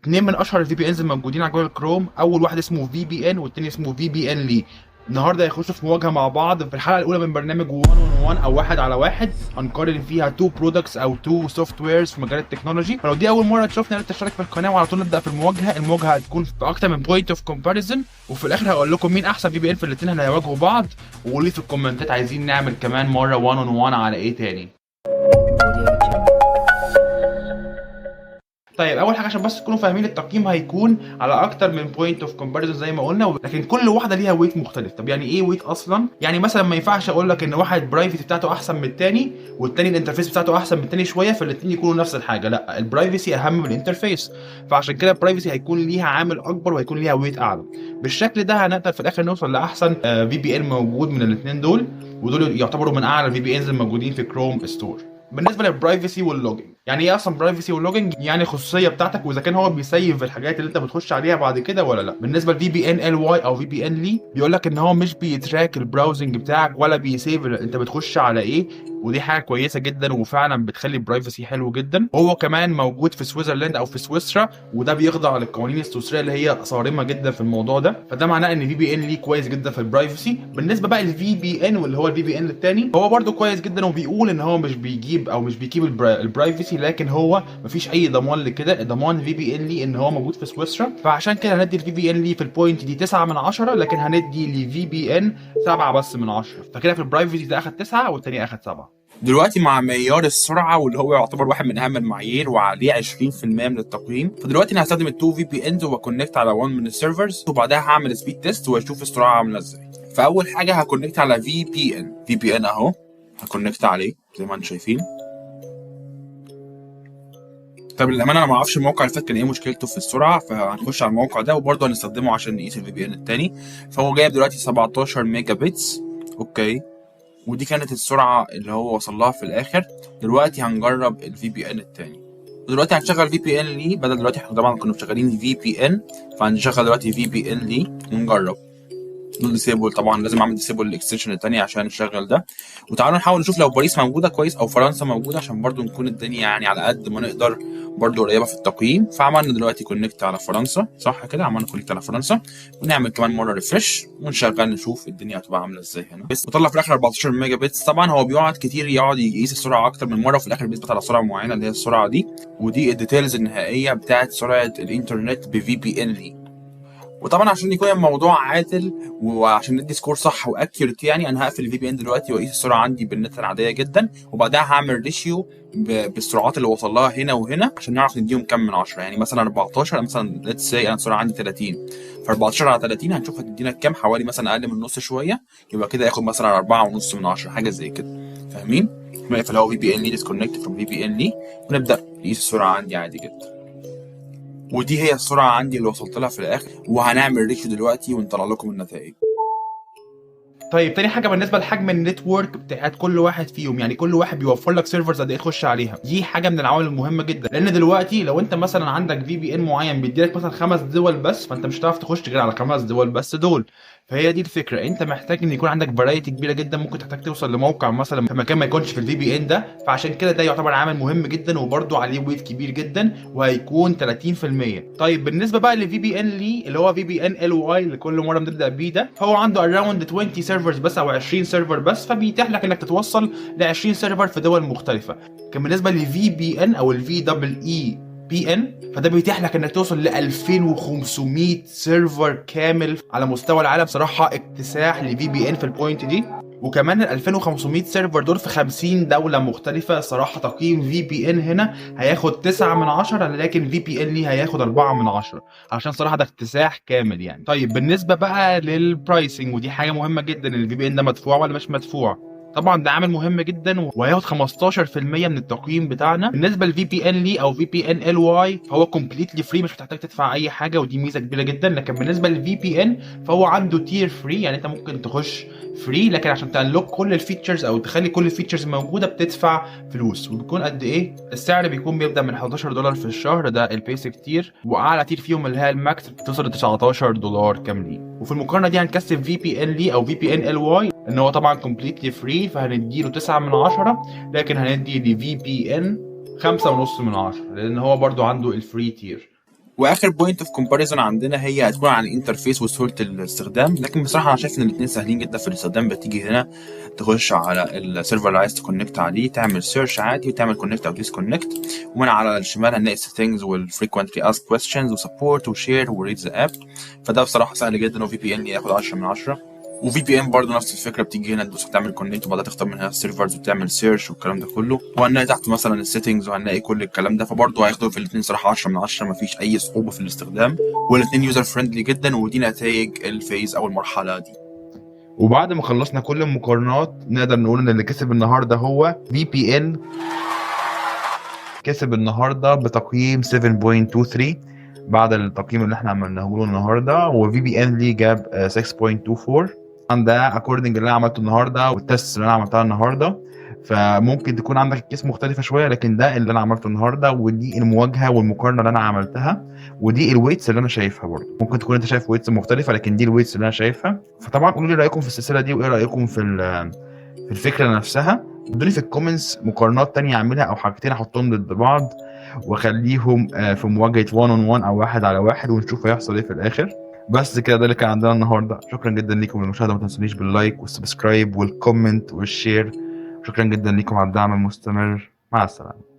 اتنين من اشهر الفي بي انز الموجودين على جوجل كروم، اول واحد اسمه في بي ان والتاني اسمه في بي ان لي. النهارده هيخشوا في مواجهه مع بعض في الحلقه الاولى من برنامج 1 on 1 او واحد على واحد، هنقارن فيها تو برودكتس او تو سوفت ويرز في مجال التكنولوجي. فلو دي اول مره تشوفنا يا ريت تشترك في القناه وعلى طول نبدا في المواجهه. المواجهه هتكون في اكتر من بوينت اوف كومباريزن، وفي الاخر هقول لكم مين احسن في بي ان في الاثنين اللي هيواجهوا بعض. وقولوا لي في الكومنتات عايزين نعمل كمان مره 1 on 1 على ايه تاني. طيب اول حاجه عشان بس تكونوا فاهمين، التقييم هيكون على اكتر من بوينت اوف كومباريزون زي ما قلنا، لكن كل واحده ليها ويت مختلف. طب يعني ايه ويت اصلا؟ يعني مثلا ما ينفعش اقول لك ان واحد برايفسي بتاعته احسن من الثاني والثاني الانترفيس بتاعته احسن من الثاني شويه، فالاثنين يكونوا نفس الحاجه. لا، البرايفسي اهم من الانترفيس، فعشان كده البرايفسي هيكون ليها عامل اكبر وهيكون ليها ويت اعلى. بالشكل ده هنقدر في الاخر نوصل لاحسن في بي ان موجود من الاثنين دول، ودول يعتبروا من اعلى الفي بي انز الموجودين في كروم ستور. بالنسبه للبرايفسي واللوجينج، يعني ايه اصلا برايفسي واللوجينج؟ يعني الخصوصيه بتاعتك واذا كان هو بيسيف الحاجات اللي انت بتخش عليها بعد كده ولا لا. بالنسبه لفي بي ان ال واي او في بي ان لي، بيقول لك ان هو مش بيتراك البراوزنج بتاعك ولا بيسيف انت بتخش على ايه، ودي حاجه كويسه جدا وفعلا بتخلي البرايفسي حلو جدا. هو كمان موجود في سويسرلاند او في سويسرا، وده بيخضع للقوانين السويسريه اللي هي صارمه جدا في الموضوع ده، فده معناه ان في بي ان لي كويس جدا في البرايفسي. بالنسبه بقى للفي بي ان واللي هو الفي بي ان الثاني، هو برده كويس جدا وبيقول ان هو مش بيجيب البرايفسي، لكن هو مفيش اي ضمان لكده. ضمان في بي ان لي ان هو موجود في سويسرا، فعشان كده هندي الفي بي ان لي في البوينت دي 9 من 10، لكن هندي لفي بي ان 7 بس من 10. فكده في البرايفسي ده اخد 9 والثاني اخد 7. دلوقتي مع معيار السرعه واللي هو يعتبر واحد من اهم المعايير وعليه 20% من التقييم، فدلوقتي انا هستخدم التو في بي انز وبكونكت على 1 من السيرفرز، وبعدها هعمل سبيد تيست واشوف السرعه عامله ازاي. فاول حاجه هكونكت على في بي ان اهو، هكونكت عليه زي ما انتم شايفين. طب للامانه انا ما اعرفش الموقع اللي فات كان ايه مشكلته في السرعه، فهنخش على الموقع ده وبرضه هنستخدمه عشان نقيس الفي بي ان الثاني. فهو جايب دلوقتي 17 ميجا بتس، اوكي، ودي كانت السرعه اللي هو وصل لها في الاخر. دلوقتي هنجرب الفي بي ان الثاني، ودلوقتي هنشغل في بي ان لي بدل دلوقتي احنا طبعا كنا شغالين في بي ان، فهنشغل دلوقتي في بي ان لي ونجرب. ديسيبل طبعا لازم اعمل ديسيبل الاكستنشن الثانيه عشان نشغل ده. وتعالوا نحاول نشوف لو باريس موجوده كويس او فرنسا موجوده، عشان برضو نكون الدنيا يعني على قد ما نقدر برضو قريبه في التقييم. فعملنا دلوقتي كونكت على فرنسا، صح كده، عملنا كونكت على فرنسا، ونعمل كمان مره ريفرش ونشغل نشوف الدنيا هتبقى عامله ازاي هنا. بس وطلع في الاخر 14 ميجا بتس. طبعا هو بيقعد كتير يقعد يقيس السرعه اكتر من مره، وفي الاخر بيثبت على سرعه معينه اللي هي السرعه دي، ودي الديتيلز النهائيه بتاعت سرعه الانترنت بفي بي ان لي. وطبعا عشان يكون الموضوع عادل وعشان ندي سكور صح واكيوريت، يعني انا هقفل الفي بي ان دلوقتي واقيس السرعه عندي بالنت العاديه جدا، وبعدها هعمل ريشيو بالسرعات اللي وصل لها هنا وهنا عشان نعرف نديهم كام من 10. يعني مثلا 14، مثلا ليتس سي انا السرعه عندي 30، ف 14 على 30 هنشوف هتدينا كام، حوالي مثلا اقل من نص شويه، يبقى كده ياخد مثلا 4.5 من 10 حاجه زي كده. فاهمين؟ نقفل اهو في بي ان لي ديسكونكت فروم في بي ان لي، ونبدا نقيس السرعه عندي عادي جدا. ودي هي السرعه عندي اللي وصلت لها في الاخر، وهنعمل ريشيو دلوقتي ونطلع لكم النتائج. طيب تاني حاجه بالنسبه لحجم النتورك بتاعت كل واحد فيهم، يعني كل واحد بيوفر لك سيرفرز قد ايه تخش عليها. دي حاجه من العوامل المهمه جدا، لان دلوقتي لو انت مثلا عندك في بي ان معين بيديلك مثلا 5 دول بس، فانت مش هتعرف تخش غير على 5 دول بس دول. فهي دي الفكره، انت محتاج ان يكون عندك فرايتي كبيره جدا، ممكن تحتاج توصل لموقع مثلا في مكان ما يكونش في الفي بي ان ده، فعشان كده ده يعتبر عامل مهم جدا وبرده عليه ويت كبير جدا وهيكون 30%. طيب بالنسبه بقى للفي بي ان لي اللي هو في بي ان ال واي اللي كل مره بنبدا بيه ده، فهو عنده اراوند 20 سيرفرز بس او 20 سيرفر بس، فبيتيح لك انك تتوصل ل 20 سيرفر في دول مختلفه. كان بالنسبه للفي بي ان او الفي دبل اي بي ان، فده بيتيح لك انك توصل ل 2500 سيرفر كامل على مستوى العالم. صراحه اكتساح لفي بي ان في البوينت دي، وكمان ال 2500 سيرفر دول في 50 دوله مختلفه. صراحه تقييم في بي ان هنا هياخد 9 من 10، لكن في بي ان لي هياخد 4 من 10 عشان صراحه ده اكتساح كامل يعني. طيب بالنسبه بقى للبرايسنج، ودي حاجه مهمه جدا، الفي بي ان ده مدفوع ولا مش مدفوع؟ طبعا ده عامل مهم جدا وهياخد 15% من التقييم بتاعنا. بالنسبه للفي بي ان لي او في بي ان ال واي فهو كومبليتلي فري، مش هتحتاج تدفع اي حاجه، ودي ميزه كبيره جدا. لكن بالنسبه للفي بي ان فهو عنده تير فري، يعني انت ممكن تخش فري، لكن عشان تانلوك كل الفيتشرز او تخلي كل الفيتشرز موجوده بتدفع فلوس. وبيكون قد ايه السعر؟ بيكون بيبدا من $11 في الشهر، ده البيسك تير، واعلى تير فيهم اللي هي الماكس بتوصل ل $19 كاملين. وفي المقارنه دي هنكسب في بي ان لي او في بي ان ال واي ان هو طبعا كومبليتلي فري، فهنديله 9 من 10، لكن هندي لفي بي ان 5.5 من 10 لان هو برضو عنده الفري تير. واخر بوينت اوف كومباريزون عندنا هي هتكون عن الانترفيس وسهوله الاستخدام. لكن بصراحه انا شايف ان الاثنين سهلين جدا في الاستخدام. بتيجي هنا تخش على السيرفر اللي عايز تكونكت عليه، تعمل سيرش عادي وتعمل كونكت او ديسكونكت، ومن على الشمال هنلاقي settings والفريكوينتلي اسك كويستشنز وسبورت وشير وريد ذا اب. فده بصراحه سهل جدا، وفي بي ان ياخد 10 من 10. وفي بي ان برضه نفس الفكره، بتيجي هنا تدوس تعمل كونكت وبعدها تختار من هنا السيرفرز وتعمل سيرش والكلام ده كله، وهنلاقي تحت مثلا السيتنجز وهنلاقي كل الكلام ده. فبرضه هياخدوا في الاثنين صراحه 10 من 10، مفيش اي صعوبه في الاستخدام، والاثنين يوزر فريندلي جدا. ودي نتائج الفيز او المرحله دي. وبعد ما خلصنا كل المقارنات نقدر نقول ان اللي كسب النهارده هو VPN. كسب النهارده بتقييم 7.23 بعد التقييم اللي احنا عملناه له النهارده، وVPN ليه جاب 6.24. ده اكوردنج اللي انا عملته النهارده والتست اللي انا عملتها النهارده. فممكن تكون عندك الكيس مختلفه شويه، لكن ده اللي انا عملته النهارده، ودي المواجهه والمقارنه اللي انا عملتها، ودي الويتس اللي انا شايفها. برضه ممكن تكون انت شايف ويتس مختلفه، لكن دي الويتس اللي انا شايفها. فطبعا قولوا لي رايكم في السلسله دي، وايه رايكم في الفكره نفسها. ادوني في الكومنتس مقارنات تانية اعملها او حاجتين احطهم ضد بعض واخليهم في مواجهه 1 on 1 او 1 على 1، ونشوف هيحصل ايه في الاخر. بس كده ده اللي كان عندنا النهارده. شكرا جدا ليكم للمشاهده، ما تنسونيش باللايك والسبسكرايب والكومنت والشير. شكرا جدا ليكم على الدعم المستمر. مع السلامه.